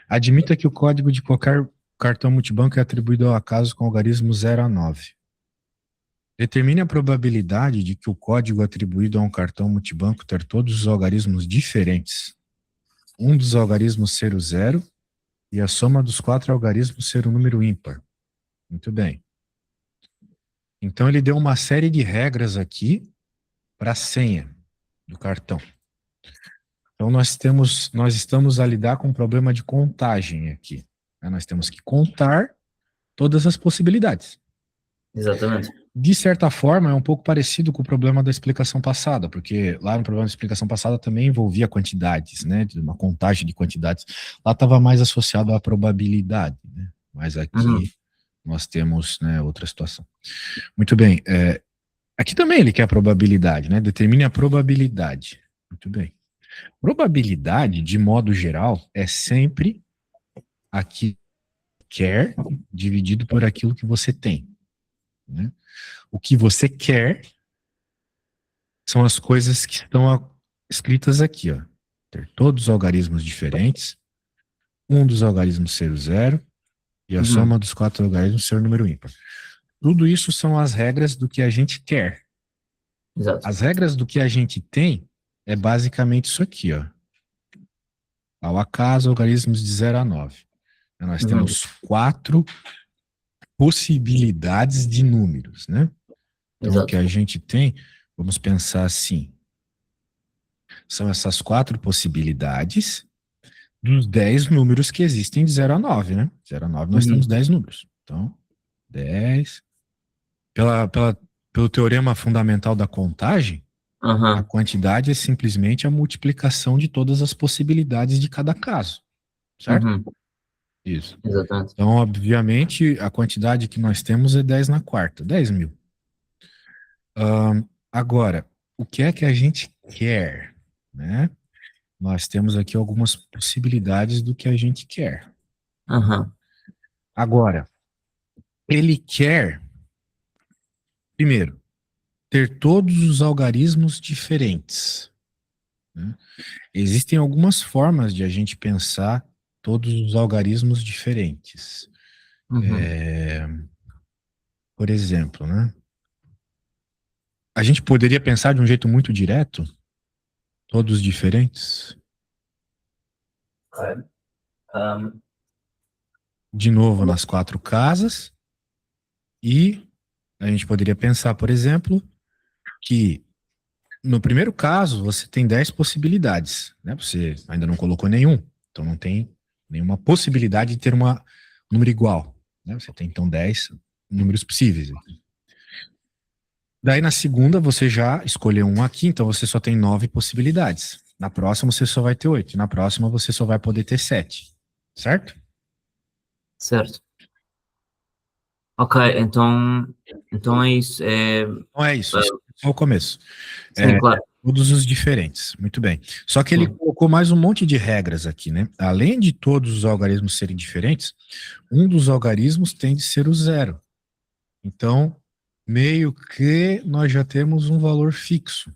Admita que o código de qualquer cartão multibanco é atribuído ao acaso com algarismo 0 a 9. Determine a probabilidade de que o código atribuído a um cartão multibanco ter todos os algarismos diferentes. Um dos algarismos ser o zero e a soma dos 4 algarismos ser um número ímpar. Muito bem. Então ele deu uma série de regras aqui para a senha do cartão. Então nós estamos a lidar com um problema de contagem aqui. Nós temos que contar todas as possibilidades. Exatamente. De certa forma, é um pouco parecido com o problema da explicação passada, porque lá no problema da explicação passada também envolvia quantidades, né, de uma contagem de quantidades. Lá estava mais associado à probabilidade, né, mas aqui nós temos, né, outra situação. Muito bem, aqui também ele quer a probabilidade, né, determine a probabilidade. Muito bem. Probabilidade, de modo geral, é sempre aqui quer dividido por aquilo que você tem, né? O que você quer são as coisas que estão escritas aqui, ó. Ter todos os algarismos diferentes, um dos algarismos ser o zero e a soma dos 4 algarismos ser o número ímpar. Tudo isso são as regras do que a gente quer. Exato. As regras do que a gente tem é basicamente isso aqui, ó. Ao acaso, algarismos de 0 a 9. Nós temos 4 possibilidades de números, né? Então, Exato. o que a gente tem, vamos pensar assim, são essas 4 possibilidades dos 10 números que existem de 0 a 9, né? 0 a 9 nós temos 10 números. Então, 10. Pelo teorema fundamental da contagem, a quantidade é simplesmente a multiplicação de todas as possibilidades de cada caso. Certo? Isso. Exatamente. Então, obviamente, a quantidade que nós temos é 10 na quarta, 10 mil. Agora, o que é que a gente quer, né? Nós temos aqui algumas possibilidades do que a gente quer. Agora, ele quer, primeiro, ter todos os algarismos diferentes, né? Existem algumas formas de a gente pensar todos os algarismos diferentes. Por exemplo, né? A gente poderia pensar de um jeito muito direto, todos diferentes. De novo, nas 4 casas. E a gente poderia pensar, por exemplo, que no primeiro caso você tem 10 possibilidades, né? Você ainda não colocou nenhum, então não tem nenhuma possibilidade de ter um número igual, né? Você tem então 10 números possíveis. Daí na segunda você já escolheu um aqui, então você só tem 9 possibilidades. Na próxima você só vai ter 8, na próxima você só vai poder ter 7, certo? Certo. Ok, então é isso. Não é isso, isso é só o começo. Sim, claro. Todos os diferentes, muito bem. Só que ele colocou mais um monte de regras aqui, né? Além de todos os algarismos serem diferentes, um dos algarismos tem de ser o zero. Então, meio que nós já temos um valor fixo.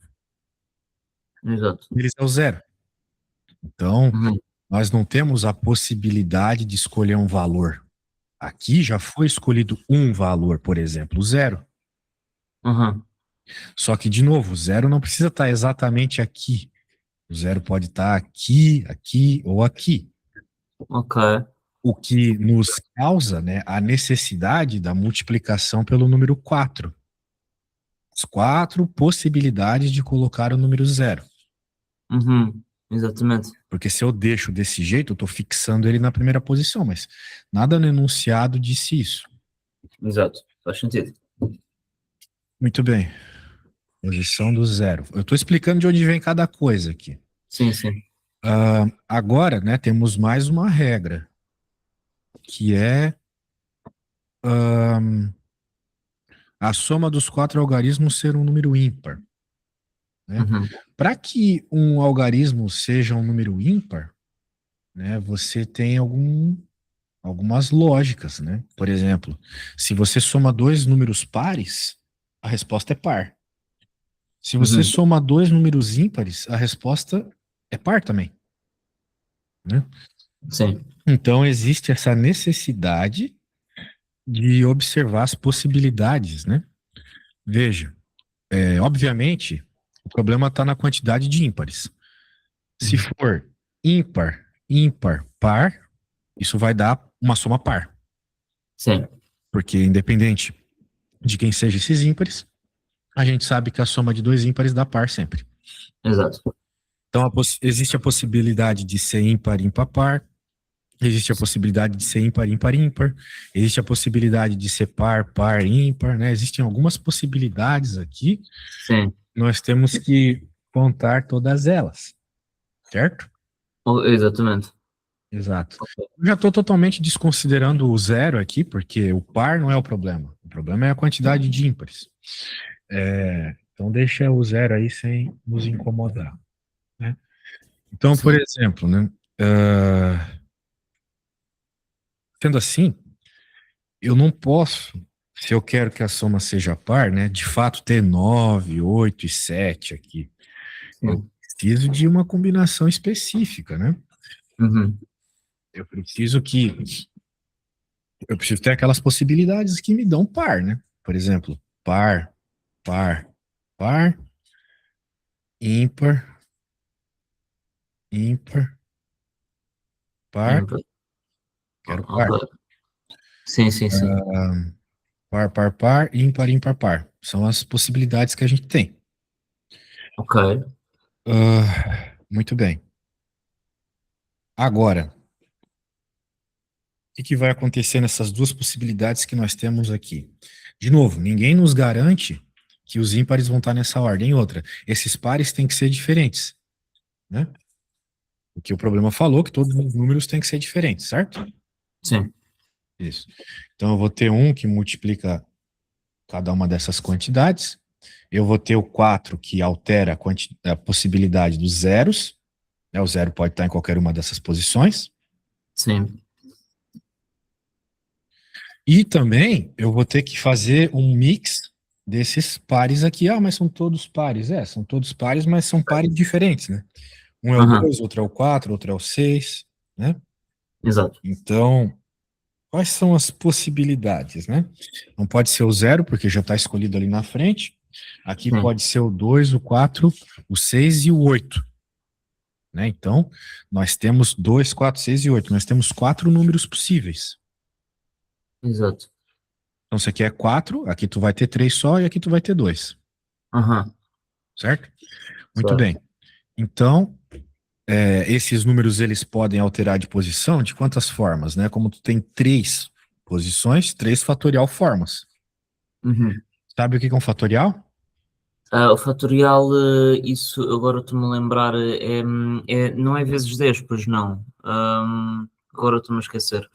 Exato. Eles é o zero. Então, nós não temos a possibilidade de escolher um valor. Aqui já foi escolhido um valor, por exemplo, o zero. Só que, de novo, o zero não precisa estar exatamente aqui. O zero pode estar aqui, aqui ou aqui. Ok. O que nos causa, né, a necessidade da multiplicação pelo número 4. As 4 possibilidades de colocar o número zero. Exatamente. Porque se eu deixo desse jeito, eu estou fixando ele na primeira posição, mas nada no enunciado disse isso. Exato. Faz sentido. Muito bem. Posição do zero. Eu estou explicando de onde vem cada coisa aqui. Sim, sim. Agora, né, temos mais uma regra, que é a soma dos 4 algarismos ser um número ímpar. Né? Para que um algarismo seja um número ímpar, né, você tem algumas lógicas, né? Por exemplo, se você soma 2 números pares, a resposta é par. Se você soma 2 números ímpares, a resposta é par também. Né? Sim. Então, existe essa necessidade de observar as possibilidades, né? Veja, obviamente, o problema está na quantidade de ímpares. Se Uhum. for ímpar, ímpar, par, isso vai dar uma soma par. Sim, Porque independente de quem seja esses ímpares, a gente sabe que a soma de dois ímpares dá par sempre. exato. Então, existe a possibilidade de ser ímpar, ímpar, par. Existe a possibilidade de ser ímpar, ímpar, ímpar. Existe a possibilidade de ser par, par, ímpar, né? Existem algumas possibilidades aqui. Sim, Nós temos que contar todas elas, certo? exatamente. Exato. Ok. Eu já estou totalmente desconsiderando o zero aqui, porque o par não é o problema. O problema é a quantidade de ímpares. Então, deixa o zero aí sem nos incomodar, né? Então, por Sim, exemplo, né? Sendo assim, eu não posso, se eu quero que a soma seja par, né? De fato, ter 9, 8 e 7 aqui. Eu sim. preciso de uma combinação específica, né? Uhum. Eu preciso que eu preciso ter aquelas possibilidades que me dão par, né? Por exemplo, par, par, par, ímpar, ímpar, par, Ímpar. quero par. Ok. Sim, sim, sim. Par, par, par, ímpar, ímpar, par. São as possibilidades que a gente tem. Ok. Muito bem. Agora, o que vai acontecer nessas duas possibilidades que nós temos aqui? De novo, ninguém nos garante que os ímpares vão estar nessa ordem. Outra, esses pares têm que ser diferentes, né? Porque o problema falou que todos os números têm que ser diferentes, certo? Sim. Isso. Então eu vou ter um que multiplica cada uma dessas quantidades. Eu vou ter o 4 que altera a possibilidade dos zeros, né? O zero pode estar em qualquer uma dessas posições. Sim. E também eu vou ter que fazer um mix desses pares aqui. Ah, mas são todos pares. São todos pares, mas são pares diferentes, né? Um é o Aham. 2, outro é o 4, outro é o 6, né? Exato. Então, quais são as possibilidades, né? Não pode ser o zero, porque já está escolhido ali na frente. Aqui Sim. pode ser o 2, o 4, o 6 e o 8, né? Então, nós temos 2, 4, 6 e 8. Nós temos quatro números possíveis. Exato. Então, você quer 4, aqui tu vai ter 3 só e aqui tu vai ter 2, Aham. certo? Muito Certo. bem. Então, esses números eles podem alterar de posição de quantas formas, né? Como tu tem três posições, três fatorial formas. Uhum. Sabe o que é um fatorial? O fatorial, isso agora estou-me a lembrar, não é vezes 10 pois não. Agora estou-me a esquecer.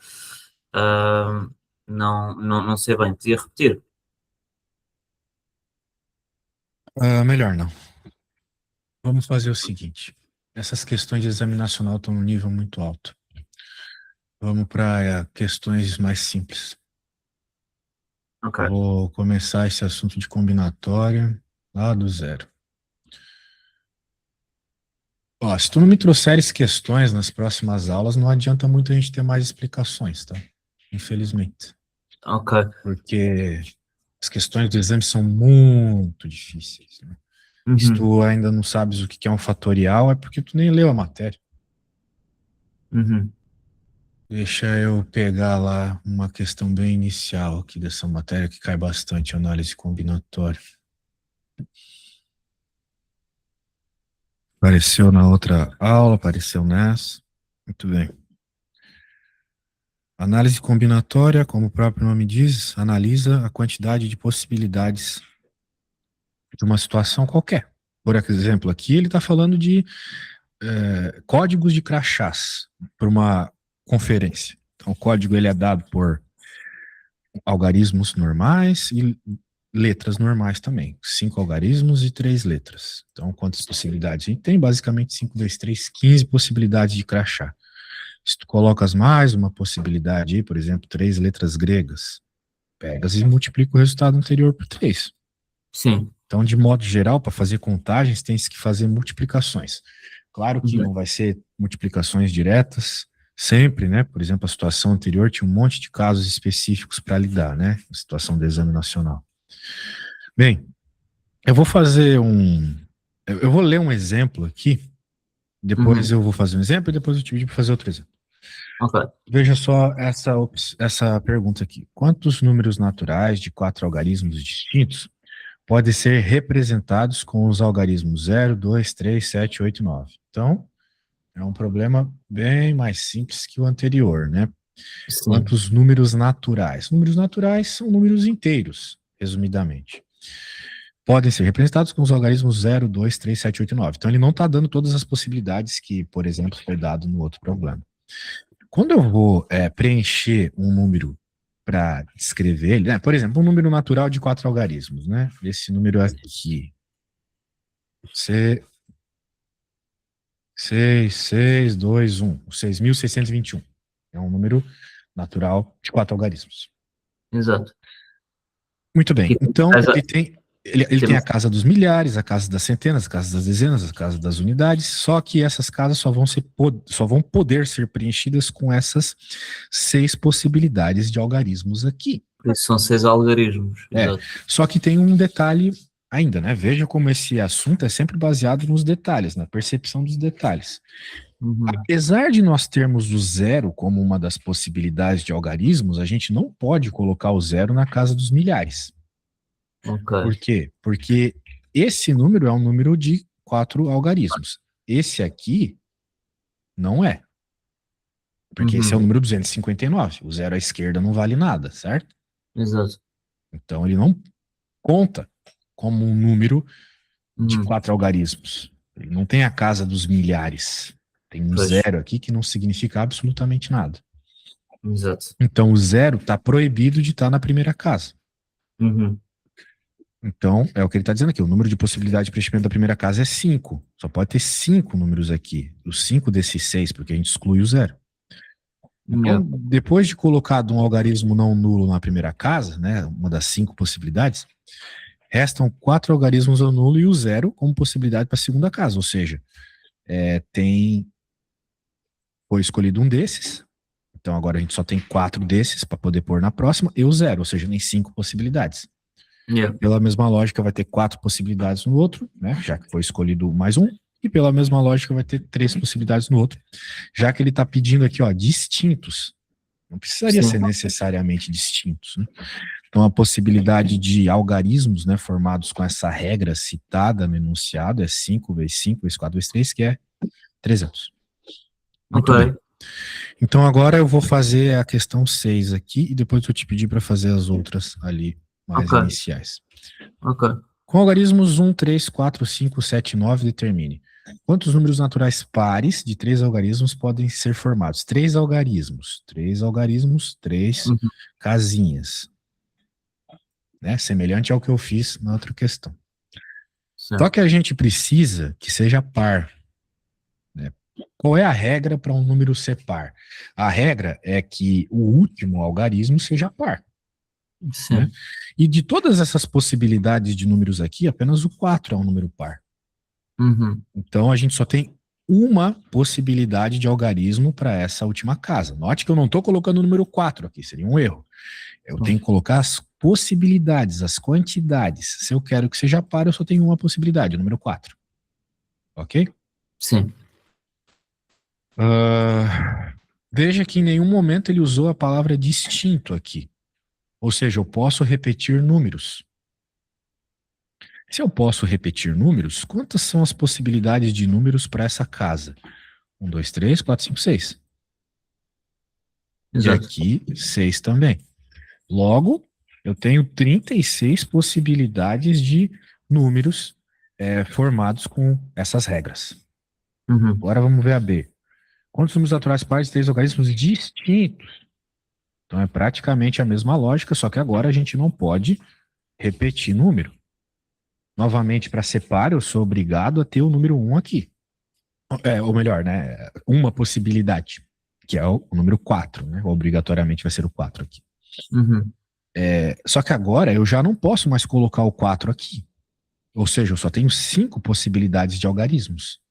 Ahm, não, não, não sei bem, podia repetir. Melhor não. Vamos fazer o seguinte. Essas questões de exame nacional estão num nível muito alto. Vamos para questões mais simples. Ok, Vou começar esse assunto de combinatória lá do zero. Ó, se tu não me trouxeres questões nas próximas aulas, não adianta muito a gente ter mais explicações, tá? Infelizmente. ok. Porque as questões do exame são muito difíceis, né? E se Uhum, tu ainda não sabes o que é um fatorial, é porque tu nem leu a matéria. uhum. Deixa eu pegar lá uma questão bem inicial aqui dessa matéria que cai bastante, análise combinatória. Apareceu na outra aula, apareceu nessa. Muito bem. Análise combinatória, como o próprio nome diz, analisa a quantidade de possibilidades de uma situação qualquer. Por exemplo, aqui ele está falando de códigos de crachás para uma conferência. Então, o código ele é dado por algarismos normais e letras normais também. 5 algarismos e 3 letras. Então, quantas possibilidades? A gente tem basicamente 5 vezes 3, 15 possibilidades de crachá. Se tu colocas mais uma possibilidade aí, por exemplo, 3 letras gregas, pegas e multiplica o resultado anterior por 3. Sim. Então, de modo geral, para fazer contagens, tem que fazer multiplicações. Claro que Uhum. não vai ser multiplicações diretas, Sempre, né? Por exemplo, a situação anterior tinha um monte de casos específicos para lidar, né? A situação do exame nacional. Bem, eu vou fazer eu vou ler um exemplo aqui, depois eu vou fazer um exemplo e depois eu te pedir para fazer outro exemplo. Ok. Veja só essa pergunta aqui. Quantos números naturais de 4 algarismos distintos podem ser representados com os algarismos 0, 2, 3, 7, 8 e 9? Então, é um problema bem mais simples que o anterior, né? Sim. Quantos números naturais? Números naturais são números inteiros, resumidamente. Podem ser representados com os algarismos 0, 2, 3, 7, 8 e 9. Então, ele não está dando todas as possibilidades que, por exemplo, foi dado no outro problema. Quando eu vou preencher um número para descrever ele, né? Por exemplo, um número natural de 4 algarismos, né? Esse número aqui. 6, 2, 1. 6.621. É um número natural de 4 algarismos. Exato. Muito bem. Então, ele tem a Temos- casa dos milhares, a casa das centenas, a casa das dezenas, a casa das unidades, só que essas casas só vão poder ser preenchidas com essas 6 possibilidades de algarismos aqui. Por isso são 6 algarismos. Exato. Só que tem um detalhe ainda, né? Veja como esse assunto é sempre baseado nos detalhes, na percepção dos detalhes. Uhum. Apesar de nós termos o 0 como uma das possibilidades de algarismos, a gente não pode colocar o 0 na casa dos milhares. Ok. Por quê? Porque esse número é um número de 4 algarismos. Esse aqui não é. Porque esse é o número 259. O 0 à esquerda não vale nada, certo? Exato. Então ele não conta como um número de 4 algarismos. Ele não tem a casa dos milhares. Tem um 0 aqui que não significa absolutamente nada. Exato. Então o 0 está proibido de estar na primeira casa. Então, é o que ele está dizendo aqui. O número de possibilidade de preenchimento da primeira casa é 5. Só pode ter 5 números aqui. Os 5 desses 6, porque a gente exclui o 0. Então, depois de colocado um algarismo não nulo na primeira casa, né, uma das 5 possibilidades, restam 4 algarismos não nulo e o 0 como possibilidade para a segunda casa. Ou seja, foi escolhido um desses. Então, agora a gente só tem 4 desses para poder pôr na próxima e o 0, ou seja, nem 5 possibilidades. Pela mesma lógica, vai ter 4 possibilidades no outro, né? Já que foi escolhido mais um. E pela mesma lógica, vai ter 3 possibilidades no outro. Já que ele está pedindo aqui, ó, distintos. Não precisaria ser necessariamente distintos, né? Então, a possibilidade de algarismos, né, formados com essa regra citada no enunciado é 5 vezes 5 vezes 4 vezes 3, que é 300. Muito bem. Então, agora eu vou fazer a questão 6 aqui e depois eu te pedir para fazer as outras ali mais iniciais. Com algarismos 1, 3, 4, 5, 7 e 9, determine quantos números naturais pares de 3 algarismos podem ser formados. 3 algarismos, 3 casinhas. Né? Semelhante ao que eu fiz na outra questão. Só que a gente precisa que seja par. Né? Qual é a regra para um número ser par? A regra é que o último algarismo seja par. Né? E de todas essas possibilidades de números aqui, apenas o 4 é um número par. Então a gente só tem uma possibilidade de algarismo para essa última casa. Note que eu não estou colocando o número 4 aqui, seria um erro. Eu tenho que colocar as possibilidades, as quantidades. Se eu quero que seja par, eu só tenho uma possibilidade, o número 4. Ok? Sim. Veja que em nenhum momento ele usou a palavra distinto aqui. Ou seja, eu posso repetir números. Se eu posso repetir números, quantas são as possibilidades de números para essa casa? 1, 2, 3, 4, 5, 6. E aqui, 6 também. Logo, eu tenho 36 possibilidades de números formados com essas regras. Agora vamos ver a B. Quantos números naturais pares de 3 algarismos distintos? Então é praticamente a mesma lógica, só que agora a gente não pode repetir número. Novamente, para ser par, eu sou obrigado a ter o número 1 aqui. Ou melhor, né? Uma possibilidade, que é o número 4, né? Obrigatoriamente vai ser o 4 aqui. Só que agora eu já não posso mais colocar o 4 aqui. Ou seja, eu só tenho 5 possibilidades de algarismos.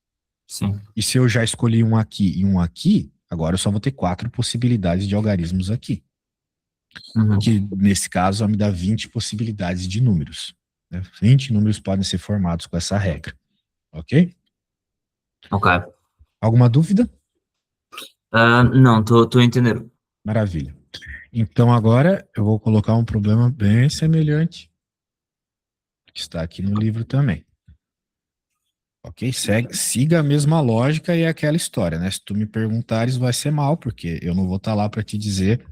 Sim. E se eu já escolhi um aqui e um aqui, Agora eu só vou ter 4 possibilidades de algarismos aqui. Uhum. Que nesse caso vai me dar 20 possibilidades de números. Né? 20 números podem ser formados com essa regra. Ok? Ok. Alguma dúvida? Não, estou a entender. Maravilha. Então agora eu vou colocar um problema bem semelhante, que está aqui no livro também. Ok? Siga a mesma lógica e é aquela história, né? Se tu me perguntares, vai ser mal, porque eu não vou estar lá para te dizer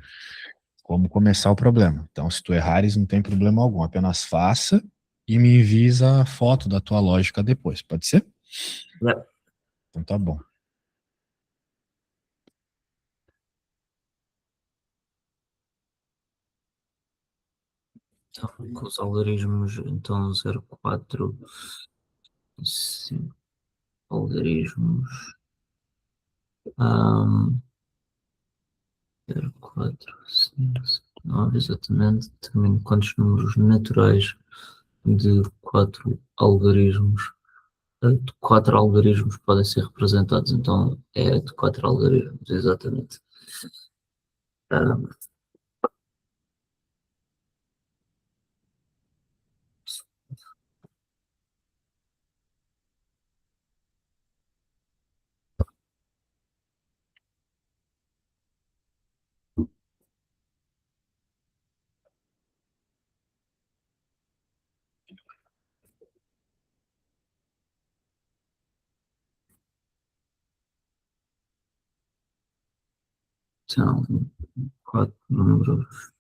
como começar o problema. Então, se tu errares, não tem problema algum. Apenas faça e me envies a foto da tua lógica depois. Pode ser? Yeah. Então tá bom. Então, com os algarismos, então 04, 5 algarismos, um, 04, 5, 9, exatamente. Determino quantos números naturais de 4 algarismos, de 4 algarismos podem ser representados. Então, é de 4 algarismos, exatamente. Um, então, 4 números.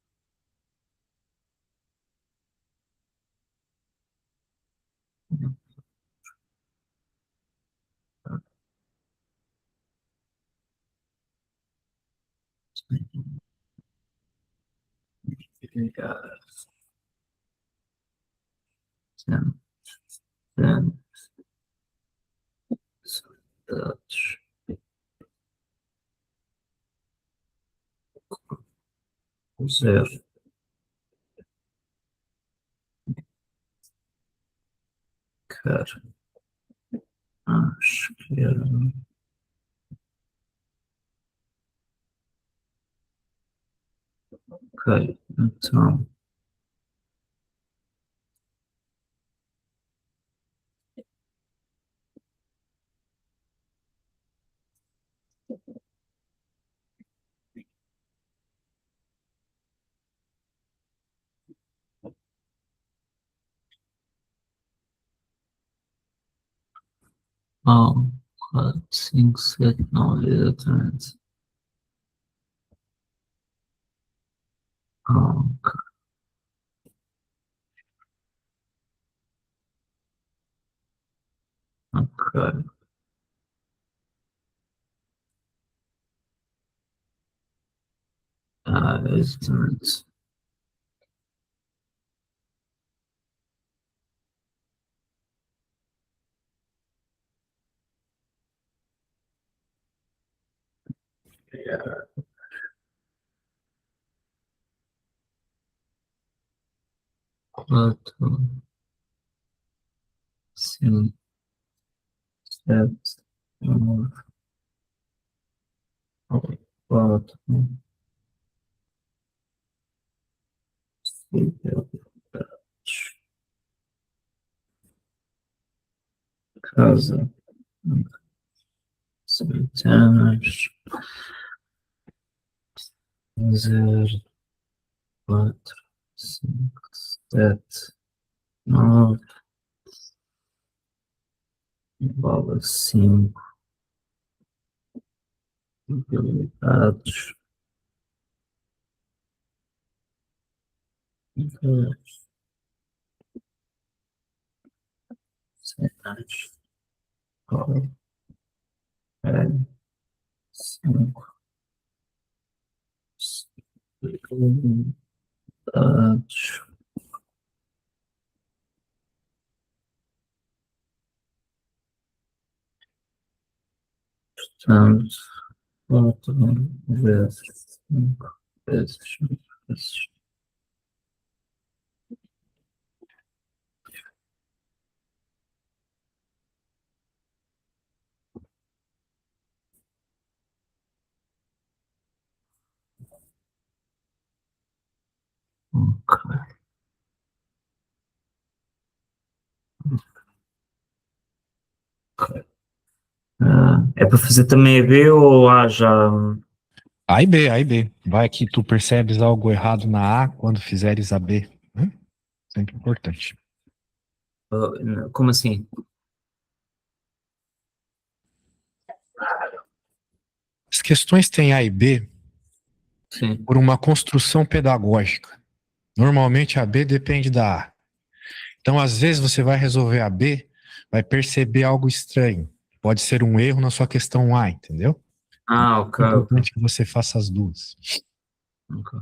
Ten, ten, dados, 0, quer à esquerda, ok, então, oh, 4, 5, 7, 9, exatamente. Oh, ok, exatamente. Quatro, cinco, sete, nove, quatro, cinco, casa, centenas, 0, 4, 5, 7, 9, bola 5, habilidades, 10, cenas, bola, 5, habilidades, portanto, 4 vezes 5 vezes. É para fazer também a B ou A já? A e B, A e B. Vai que tu percebes algo errado na A quando fizeres a B. Né? Sempre importante. Como assim? As questões têm A e B Sim. por uma construção pedagógica. Normalmente a B depende da A. Então, às vezes, você vai resolver a B, vai perceber algo estranho. Pode ser um erro na sua questão A, entendeu? Ah, ok, É ok. importante que você faça as duas. Ok.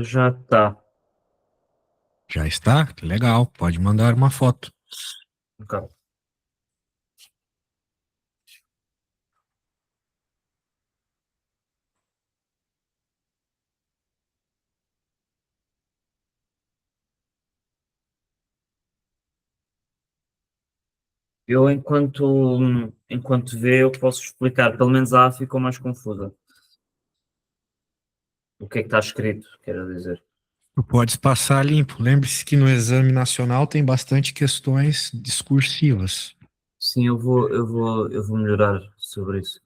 Já está. Já está? Legal. Pode mandar uma foto. Ok. Eu, enquanto vê, eu posso explicar. Pelo menos a A ficou mais confusa. O que é que está escrito, quero dizer. Tu podes passar limpo. Lembre-se que no exame nacional tem bastante questões discursivas. Sim, eu vou melhorar sobre isso.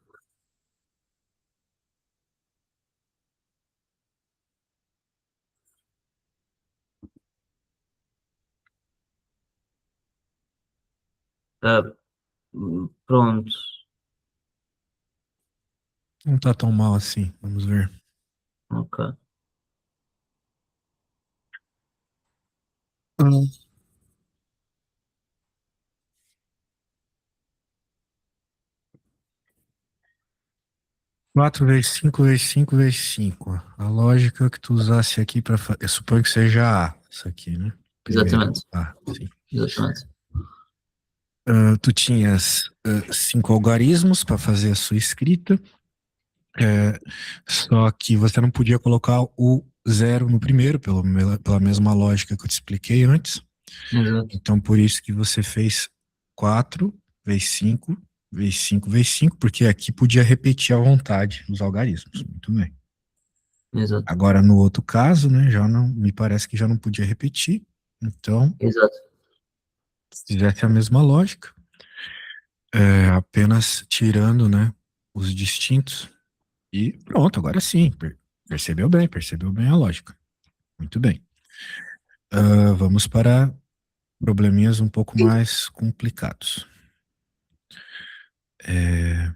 Ah, pronto. Não tá tão mal assim. Vamos ver. Ok. 4 vezes 5 vezes 5 vezes 5. A lógica que tu usasse aqui para fazer. Eu suponho que seja A, isso aqui, né? Primeiro. Exatamente. A, sim. Exatamente. Tu tinhas 5 algarismos para fazer a sua escrita, só que você não podia colocar o zero no primeiro, pela mesma lógica que eu te expliquei antes. Exato. Então, por isso que você fez 4 vezes 5 vezes 5 vezes 5, porque aqui podia repetir à vontade os algarismos. Muito bem. Exato. Agora, no outro caso, né, já não, me parece que já não podia repetir. Então, Exato. se fizesse a mesma lógica, apenas tirando, né, os distintos. E pronto, agora sim. Percebeu bem a lógica. Muito bem. Vamos para probleminhas um pouco mais complicados.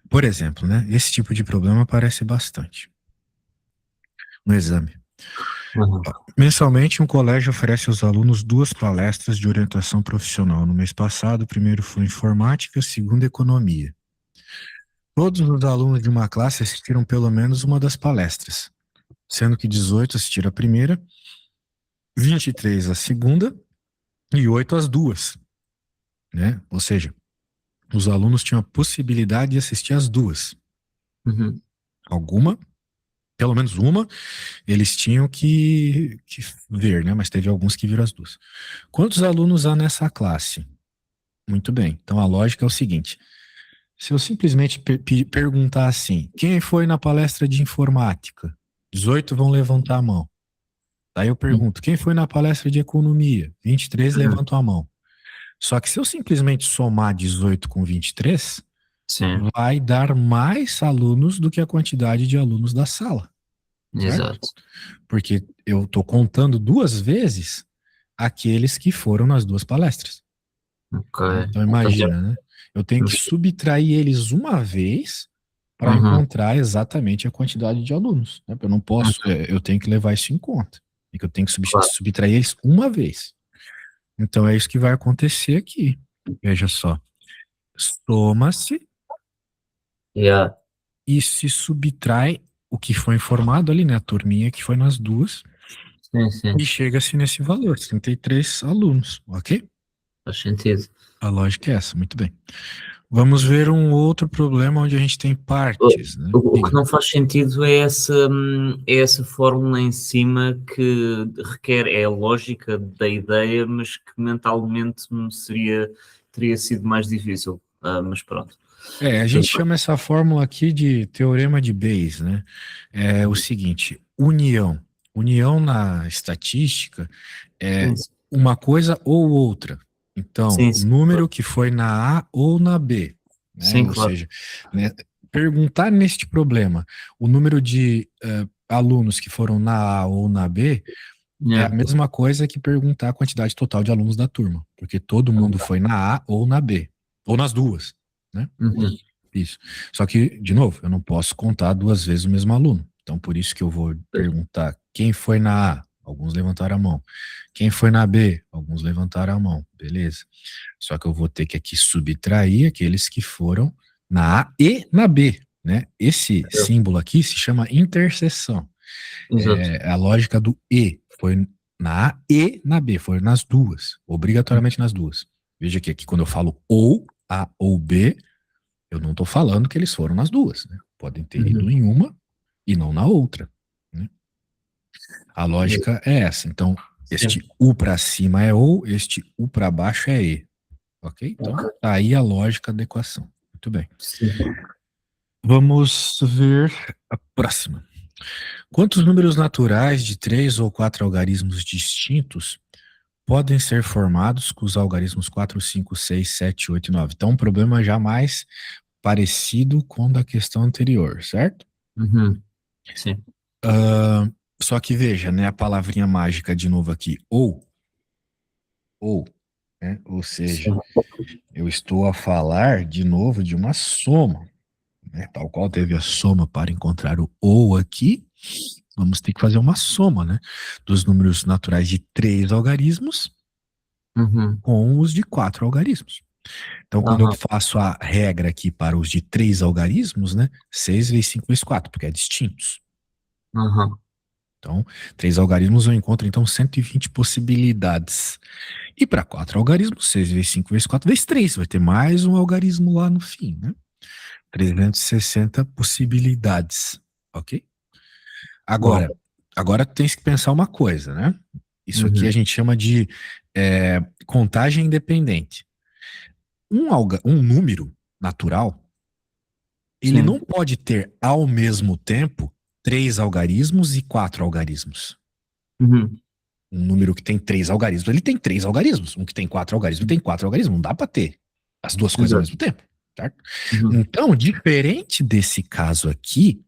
Por exemplo, né, esse tipo de problema aparece bastante no exame. Uhum. Mensalmente, um colégio oferece aos alunos 2 palestras de orientação profissional. No mês passado, o primeiro foi informática, o segundo economia. Todos os alunos de uma classe assistiram pelo menos uma das palestras, sendo que 18 assistiram a primeira, 23 a segunda e 8 as duas, né? Ou seja, os alunos tinham a possibilidade de assistir as duas. Uhum. Alguma, pelo menos uma, eles tinham que ver, né? Mas teve alguns que viram as duas. Quantos alunos há nessa classe? Muito bem. Então a lógica é o seguinte: se eu simplesmente perguntar assim, quem foi na palestra de informática? 18 vão levantar a mão. Aí eu pergunto, quem foi na palestra de economia? 23 Uhum. levantam a mão. Só que se eu simplesmente somar 18 com 23, Sim. vai dar mais alunos do que a quantidade de alunos da sala, certo? Exato. Porque eu estou contando 2 vezes aqueles que foram nas 2 palestras, Ok. né? Então Ou seja, imagina, né? Eu tenho que subtrair eles uma vez para uhum. encontrar exatamente a quantidade de alunos, né? Eu não posso, Uhum. eu tenho que levar isso em conta, e que eu tenho que Claro. subtrair eles uma vez. Então é isso que vai acontecer aqui. Veja só, soma-se Yeah. e se subtrai o que foi informado ali, né? A turminha que foi nas duas, Sim, sim. e chega-se nesse valor, 33 alunos, ok? Faz sentido. A lógica é essa, muito bem. Vamos ver um outro problema onde a gente tem partes, né? O que Diga. não faz sentido é essa fórmula em cima que requer, é a lógica da ideia, mas que mentalmente teria sido mais difícil. Mas pronto. A gente Tudo chama essa fórmula aqui de teorema de Bayes, né? É o bem. seguinte, união. União na estatística é Sim, sim. uma coisa ou outra. Então, Sim, o sim, número claro. que foi na A ou na B, né? Sim, Ou claro. seja, né, perguntar neste problema o número de alunos que foram na A ou na B é a Yeah. mesma coisa que perguntar a quantidade total de alunos da turma, porque todo mundo foi na A ou na B, ou nas duas, né? Uhum. Isso. Só que, de novo, eu não posso contar 2 vezes o mesmo aluno. Então, por isso que eu vou perguntar quem foi na A. Alguns levantaram a mão. Quem foi na B? Alguns levantaram a mão. Beleza. Só que eu vou ter que aqui subtrair aqueles que foram na A e na B, né? Esse símbolo aqui se chama interseção. Exato. É a lógica do e. Foi na A e na B. Foi nas duas. Obrigatoriamente nas duas. Veja que aqui quando eu falo ou A ou B, eu não estou falando que eles foram nas duas, né? Podem ter ido Uhum. em uma e não na outra, né? A lógica é essa. Então, Sim. este U para cima é ou, este U para baixo é E, ok? Então, Ok. tá aí a lógica da equação. Muito bem. Sim. Vamos ver a próxima. Quantos números naturais de 3 ou 4 algarismos distintos podem ser formados com os algarismos 4, 5, 6, 7, 8 e 9? Então, um problema já mais parecido com o da questão anterior, certo? Uhum. Sim. Ah, só que veja, né, a palavrinha mágica de novo aqui, ou, né? Ou seja, Sim. eu estou a falar de novo de uma soma, né? Tal qual teve a soma para encontrar o ou aqui, vamos ter que fazer uma soma, né? Dos números naturais de 3 algarismos Uhum. com os de 4 algarismos. Então, quando eu Aham. faço a regra aqui para os de 3 algarismos, né? 6 vezes 5 vezes 4, porque é distintos. Aham. Então, 3 algarismos eu encontro, então, 120 possibilidades. E para 4 algarismos, 6 vezes 5 vezes 4 vezes 3. Vai ter mais um algarismo lá no fim, né? 360 possibilidades, ok? Bom. Agora tem que pensar uma coisa, né? Isso aqui a Uhum. gente chama de contagem independente. Um número natural, ele não Sim. pode ter ao mesmo tempo 3 algarismos e 4 algarismos. Uhum. Um número que tem 3 algarismos, ele tem 3 algarismos. Um que tem 4 algarismos, tem 4 algarismos. Não dá para ter as duas coisas ao Exato. mesmo tempo, certo? Uhum. Então, diferente desse caso aqui,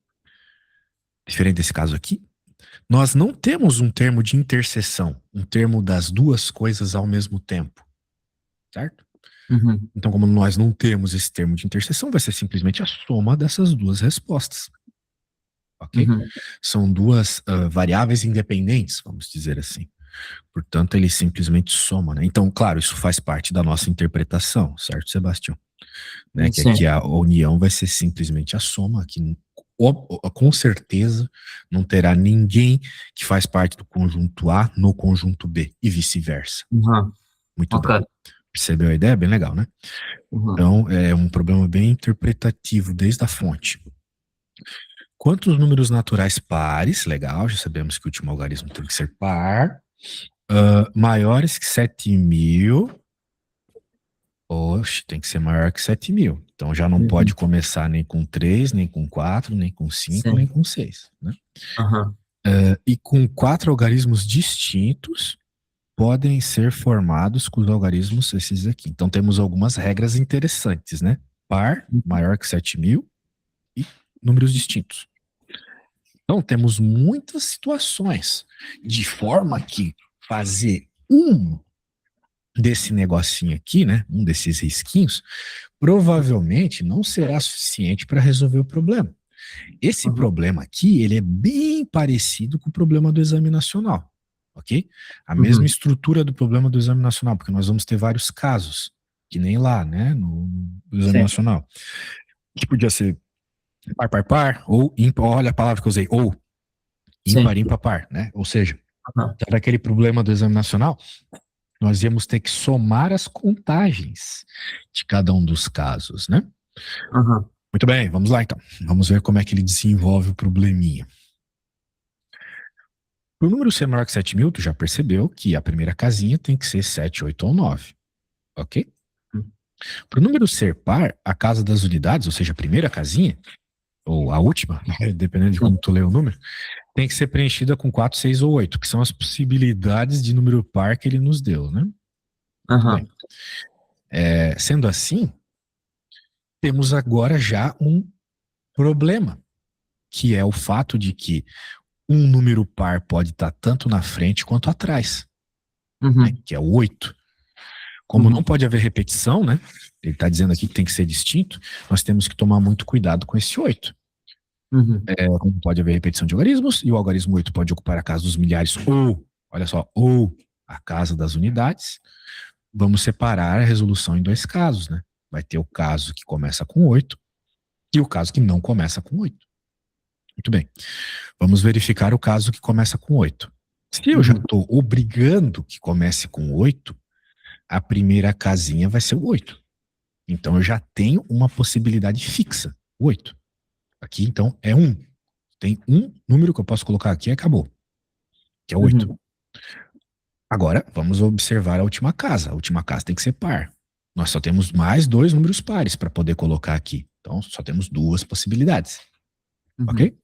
nós não temos um termo de interseção, um termo das duas coisas ao mesmo tempo, certo? Uhum. Então, como nós não temos esse termo de interseção, vai ser simplesmente a soma dessas duas respostas, ok? Uhum. São duas variáveis independentes, vamos dizer assim. Portanto, ele simplesmente soma, né? Então, claro, isso faz parte da nossa interpretação, certo, Sebastião? Né? Que aqui Sim. a união vai ser simplesmente a soma, que com certeza não terá ninguém que faz parte do conjunto A no conjunto B e vice-versa. Uhum. Muito Ok. bem. Percebeu a ideia? Bem legal, né? Uhum. Então, é um problema bem interpretativo desde a fonte. Quantos números naturais pares, legal, já sabemos que o último algarismo tem que ser par, maiores que 7.000, oxe, tem que ser maior que 7.000. Então já não pode Uhum. começar nem com 3, nem com 4, nem com 5, nem Sim. com 6, né? Aham. E com 4 algarismos distintos, podem ser formados com os algarismos esses aqui. Então temos algumas regras interessantes, né? Par, maior que 7.000 e números distintos. Então temos muitas situações de forma que fazer desse negocinho aqui, né? Um desses risquinhos, provavelmente não será suficiente para resolver o problema. Esse Uhum. problema aqui, ele é bem parecido com o problema do exame nacional, ok? A mesma Uhum. estrutura do problema do exame nacional, porque nós vamos ter vários casos, que nem lá, né, no exame Sim. nacional. Que podia ser par, par, par, ou ímpar, olha a palavra que eu usei, ou Sim. ímpar, ímpar, par, né? Ou seja, Aham. para aquele problema do exame nacional, nós íamos ter que somar as contagens de cada um dos casos, né? Aham. Muito bem, vamos lá então. Vamos ver como é que ele desenvolve o probleminha. Para o número ser maior que 7.000, tu já percebeu que a primeira casinha tem que ser 7, 8 ou 9, ok? Para o número ser par, a casa das unidades, ou seja, a primeira casinha, ou a última, dependendo de Sim. como tu lê o número, tem que ser preenchida com 4, 6 ou 8, que são as possibilidades de número par que ele nos deu, né? Muito bem. Aham. Sendo assim, temos agora já um problema, que é o fato de que um número par pode estar tanto na frente quanto atrás, né? Uhum. Que é o 8. Como não Uhum. pode haver repetição, né? Ele está dizendo aqui que tem que ser distinto, nós temos que tomar muito cuidado com esse 8. Uhum. Como pode haver repetição de algarismos, e o algarismo 8 pode ocupar a casa dos milhares, ou, olha só, ou a casa das unidades. Vamos separar a resolução em dois casos, né? Vai ter o caso que começa com 8 e o caso que não começa com 8. Muito bem. Vamos verificar o caso que começa com 8. Se eu já Uhum. estou obrigando que comece com 8, a primeira casinha vai ser o 8. Então eu já tenho uma possibilidade fixa, 8. Aqui então é 1. Tem um número que eu posso colocar aqui e acabou, que é 8. Uhum. Agora vamos observar a última casa. A última casa tem que ser par. Nós só temos mais dois números pares para poder colocar aqui. Então só temos duas possibilidades, Uhum. ok?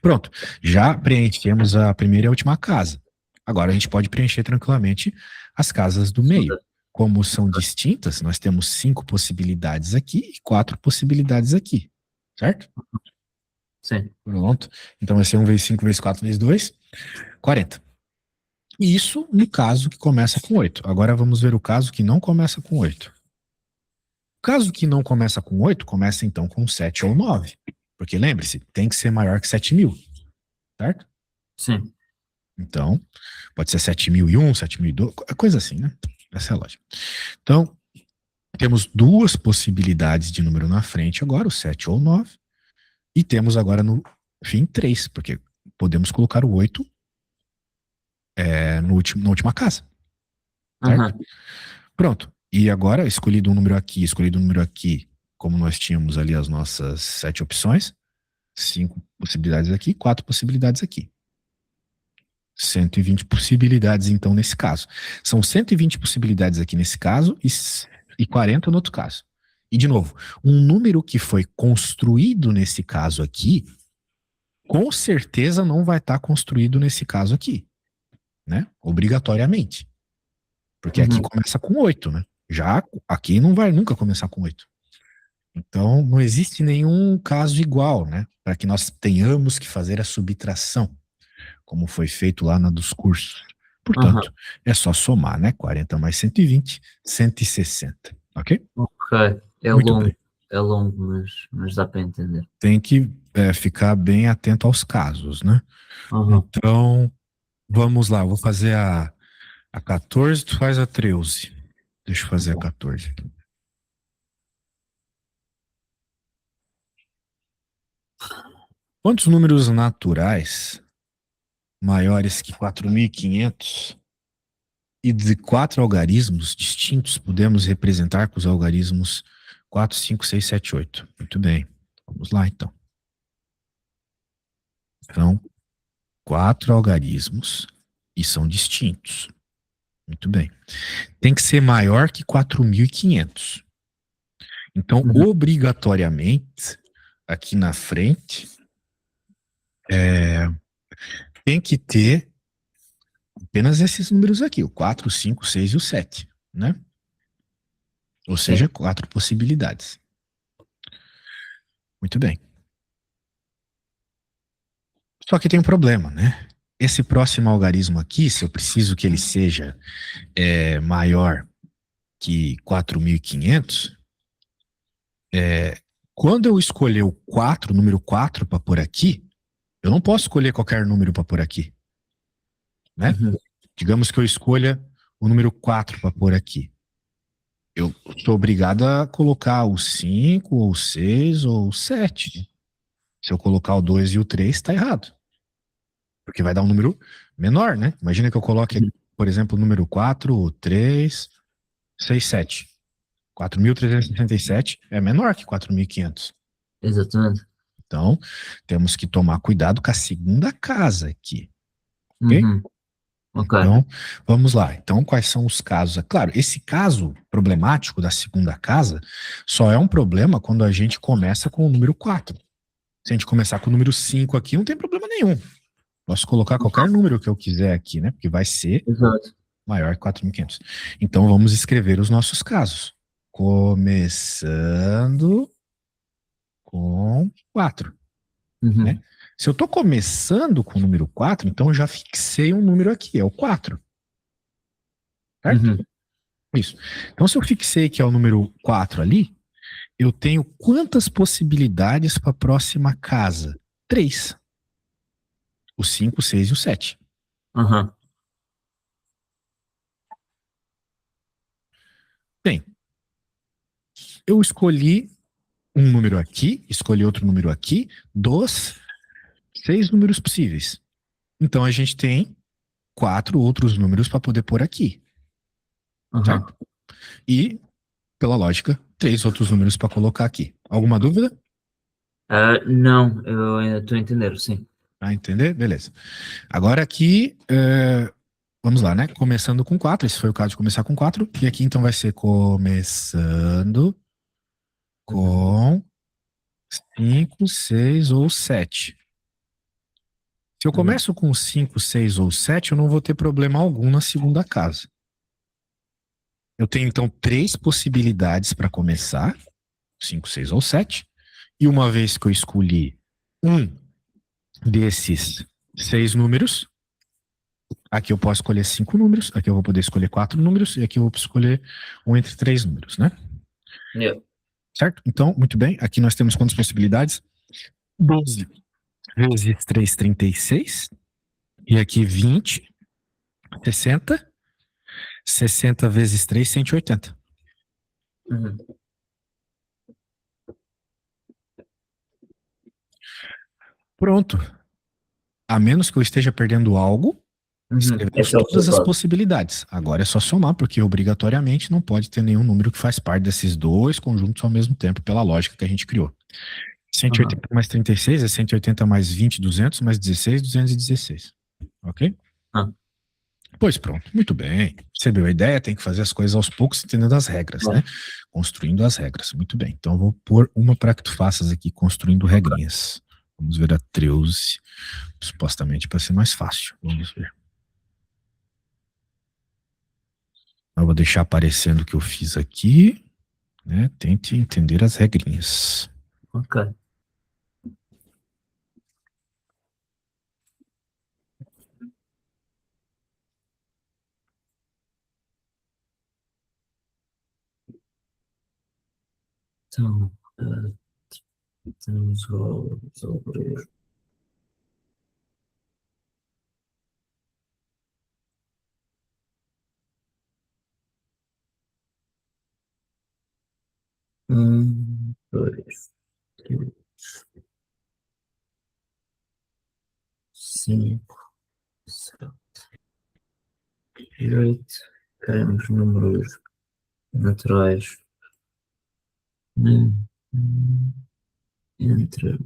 Pronto, já preenchemos a primeira e a última casa. Agora a gente pode preencher tranquilamente as casas do meio. Como são distintas, nós temos 5 possibilidades aqui e 4 possibilidades aqui, certo? Sim. Pronto. Então vai ser 1 vezes 5 vezes 4 vezes 2, 40. E isso no caso que começa com 8. Agora vamos ver o caso que não começa com 8. O caso que não começa com 8, começa então com 7 ou 9. Porque lembre-se, tem que ser maior que 7.000, certo? Sim. Então, pode ser 7.001, 7.002, coisa assim, né? Essa é a lógica. Então, temos duas possibilidades de número na frente agora, o 7 ou o 9. E temos agora no fim 3, porque podemos colocar o 8 na última casa. Certo? Uhum. Pronto. E agora, escolhido um número aqui, como nós tínhamos ali as nossas 7 opções, 5 possibilidades aqui, 4 possibilidades aqui. 120 possibilidades, então, nesse caso. São 120 possibilidades aqui nesse caso e 40 no outro caso. E, de novo, um número que foi construído nesse caso aqui, com certeza não vai estar construído nesse caso aqui, né? Obrigatoriamente. Porque aqui começa com 8, né? Já aqui não vai nunca começar com 8. Então, não existe nenhum caso igual, né? Para que nós tenhamos que fazer a subtração, como foi feito lá na dos cursos. Portanto, é só somar, né? 40 mais 120, 160. Ok? Ok. Muito bem. É longo, mas dá para entender. Tem que ficar bem atento aos casos, né? Uhum. Então, vamos lá. Eu vou fazer a 14, tu faz a 13. Deixa eu fazer a 14 aqui. Quantos números naturais maiores que 4.500 e de 4 algarismos distintos podemos representar com os algarismos 4, 5, 6, 7, 8? Muito bem. Vamos lá, então. São 4 algarismos e são distintos. Muito bem. Tem que ser maior que 4.500. Então, obrigatoriamente, aqui na frente, tem que ter apenas esses números aqui, o 4, o 5, o 6 e o 7, né? Ou seja, 4 possibilidades. Muito bem. Só que tem um problema, né? Esse próximo algarismo aqui, se eu preciso que ele seja maior que 4.500, quando eu escolher o 4, número 4 para pôr aqui, eu não posso escolher qualquer número para pôr aqui, né? Digamos que eu escolha o número 4 para pôr aqui. Eu sou obrigado a colocar o 5, ou o 6, ou o 7. Se eu colocar o 2 e o 3, está errado. Porque vai dar um número menor, né? Imagina que eu coloque aqui, por exemplo, o número 4, 3, 6, 7. 4.367 é menor que 4.500. Exatamente. Então, temos que tomar cuidado com a segunda casa aqui. Ok? Então, vamos lá. Então, quais são os casos? Claro, esse caso problemático da segunda casa só é um problema quando a gente começa com o número 4. Se a gente começar com o número 5 aqui, não tem problema nenhum. Posso colocar qualquer número que eu quiser aqui, né? Porque vai ser maior que 4.500. Então, vamos escrever os nossos casos. Começando com 4. Né? Se eu estou começando com o número 4, então eu já fixei um número aqui, é o 4. Certo? Isso. Então, se eu fixei que é o número 4 ali, eu tenho quantas possibilidades para a próxima casa? 3. O 5, o 6 e o 7. Bem, eu escolhi um número aqui, escolhi outro número aqui, dos 6 números possíveis. Então, a gente tem 4 outros números para poder pôr aqui. Certo? E, pela lógica, 3 outros números para colocar aqui. Alguma dúvida? Não, eu ainda estou a entender, sim. Ah, entender? Beleza. Agora aqui, vamos lá, né? Começando com 4, esse foi o caso de começar com 4, e aqui então vai ser começando com 5, 6 ou 7. Se eu começo com 5, 6 ou 7, eu não vou ter problema algum na segunda casa. Eu tenho então três possibilidades para começar, 5, 6 ou 7. E uma vez que eu escolhi um desses 6 números, aqui eu posso escolher 5 números, aqui eu vou poder escolher 4 números, e aqui eu vou escolher um entre 3 números, né? Yeah. Certo? Então, muito bem, aqui nós temos quantas possibilidades? 12 vezes 3, 36. E aqui 20, 60. 60 vezes 3, 180. Uhum. Pronto. A menos que eu esteja perdendo algo, Uhum. escrevemos Esse é o todas as resultado. possibilidades. Agora é só somar, porque obrigatoriamente não pode ter nenhum número que faz parte desses dois conjuntos ao mesmo tempo, pela lógica que a gente criou. 180 Uhum. mais 36 é 180 mais 20, 200 mais 16, 216. Ok? Ah, Pois pronto, muito bem. Percebeu a ideia? Tem que fazer as coisas aos poucos, entendendo as regras, né? bom, Construindo as regras. Muito bem. Então eu vou pôr uma para que tu faças aqui, construindo ok. regrinhas. Vamos ver a 13, supostamente para ser mais fácil. Vamos ver. Eu vou deixar aparecendo o que eu fiz aqui, né? Tente entender as regrinhas. Ok. Então, temos o sobre. Dois, três, cinco, sete e oito. Queremos números naturais, né? Entre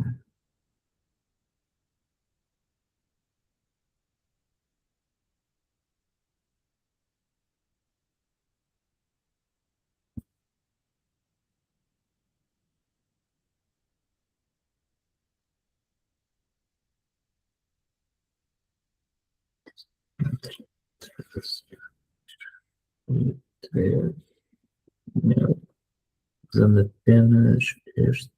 3, usando apenas este.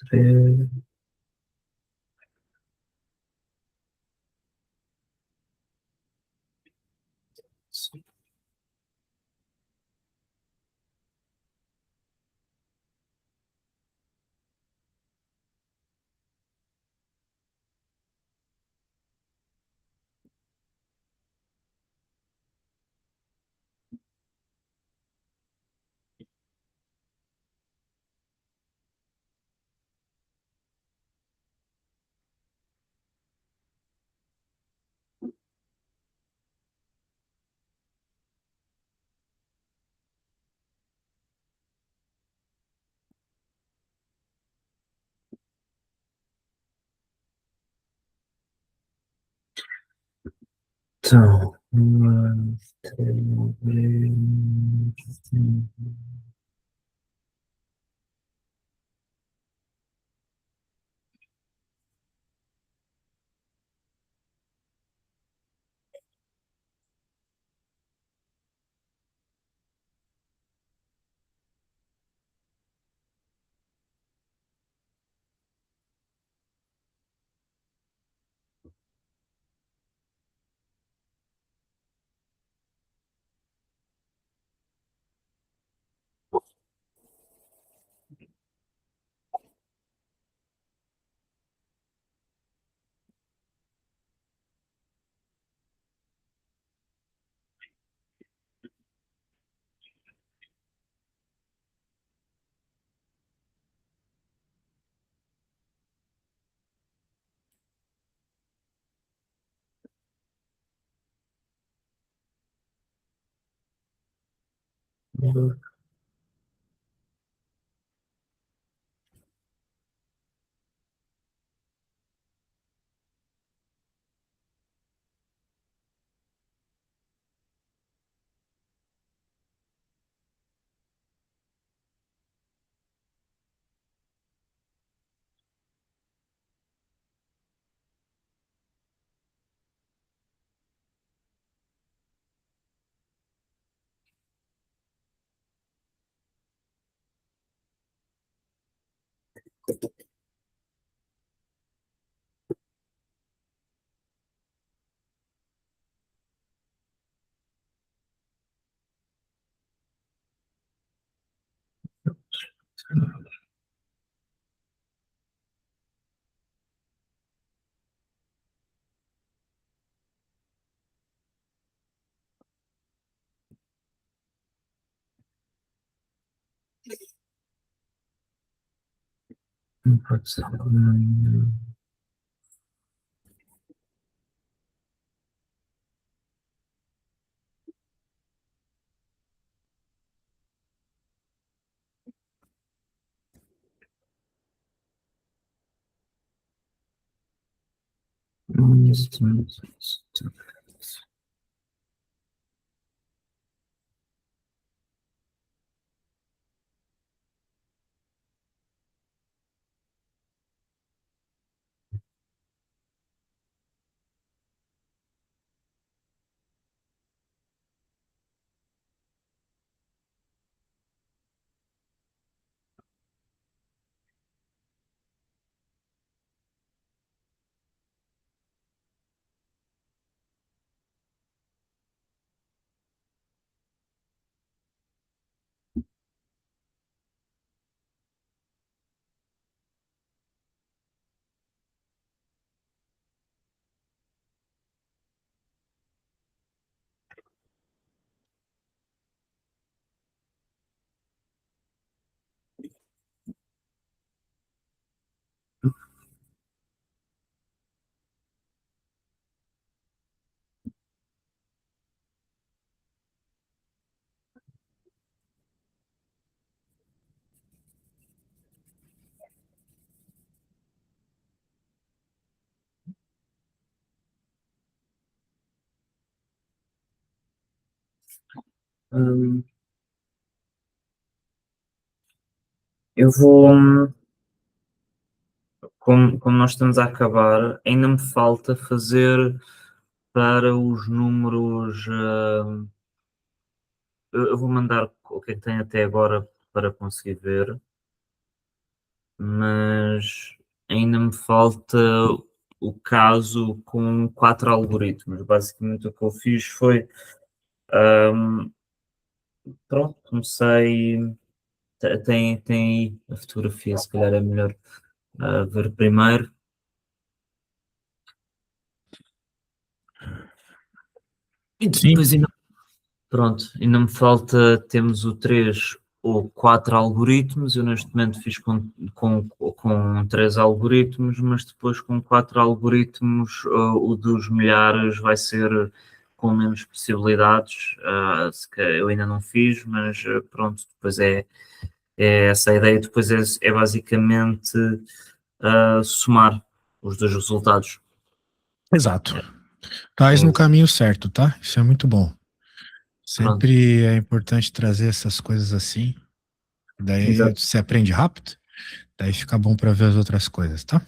Três. Então, uma, três, Não pode ser. Hum, eu vou, como nós estamos a acabar, ainda me falta fazer para os números. Eu vou mandar o que é que tenho até agora para conseguir ver, mas ainda me falta o caso com 4 algoritmos. Basicamente o que eu fiz foi, hum, pronto, comecei. Tem aí a fotografia, se calhar é melhor ver primeiro. E Sim. depois ainda, pronto, ainda me falta, temos o 3 ou 4 algoritmos, eu neste momento fiz com 3 algoritmos, mas depois com 4 algoritmos o dos milhares vai ser com menos possibilidades, eu ainda não fiz, mas pronto, depois é essa a ideia, depois é basicamente somar os dois resultados. Exato. Tais no É, caminho certo, tá? Isso é muito bom. pronto, Sempre é importante trazer essas coisas assim. Daí exato. você aprende rápido, daí fica bom para ver as outras coisas, tá?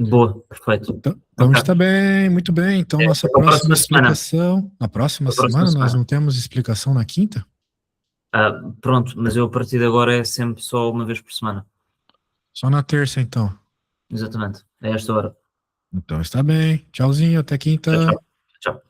Boa, perfeito. Então Ok. está bem, muito bem. Então, nossa Até a próxima próxima semana. explicação. Na próxima Até a próxima semana, nós semana. não temos explicação na quinta? Pronto, mas eu a partir de agora é sempre só uma vez por semana. Só na terça, então. Exatamente. É esta hora. Então está bem. Tchauzinho, até Tchau, quinta. tchau. Tchau.